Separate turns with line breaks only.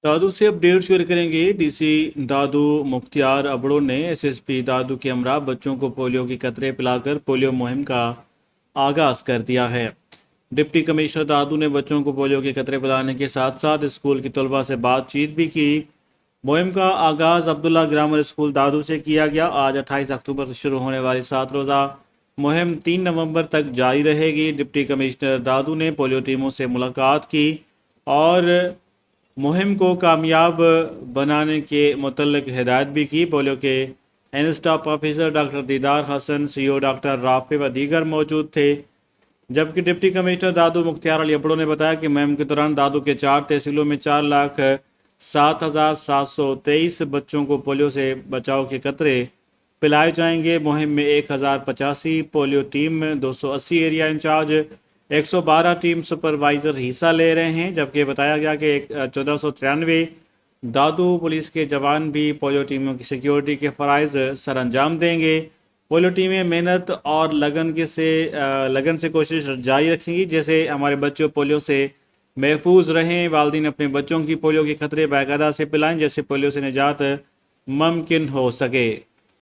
دادو سے update share کریں گے۔ ڈی سی دادو مختار ابڑو نے ایس ایس پی دادو کے ہمراہ بچوں کو پولیو کی قطرے پلا کر پولیو مہم کا آغاز کر دیا ہے۔ ڈپٹی کمشنر دادو نے بچوں کو پولیو کے قطرے پلانے کے ساتھ ساتھ اسکول کی طلبہ سے بات چیت بھی کی۔ مہم کا آغاز عبداللہ گرامر اسکول دادو سے کیا گیا۔ آج 28 اکتوبر سے شروع ہونے والی 7 روزہ مہم 3 نومبر تک جاری رہے گی۔ ڈپٹی کمشنر دادو نے پولیو ٹیموں سے ملاقات کی اور مہم کو کامیاب بنانے کے متعلق ہدایت بھی کی۔ پولیو کے انسٹاف آفیسر ڈاکٹر دیدار حسن، سی او ڈاکٹر رافع و دیگر موجود تھے، جبکہ ڈپٹی کمشنر دادو مختار علی ابڑو نے بتایا کہ مہم کے دوران دادو کے 4 تحصیلوں میں 4,07,723 بچوں کو پولیو سے بچاؤ کے قطرے پلائے جائیں گے۔ مہم میں 1,085 polio team, 280 area incharge, 112 team supervisor حصہ لے رہے ہیں، جبکہ بتایا گیا کہ 1493 دادو پولیس کے جوان بھی پولیو ٹیموں کی سیکیورٹی کے فرائض سر انجام دیں گے۔ پولیو ٹیمیں محنت اور لگن سے کوشش جاری رکھیں گی جیسے ہمارے بچوں پولیو سے محفوظ رہیں۔ والدین اپنے بچوں کی پولیو کے خطرے باقاعدہ سے پلائیں جیسے پولیو سے نجات ممکن ہو سکے۔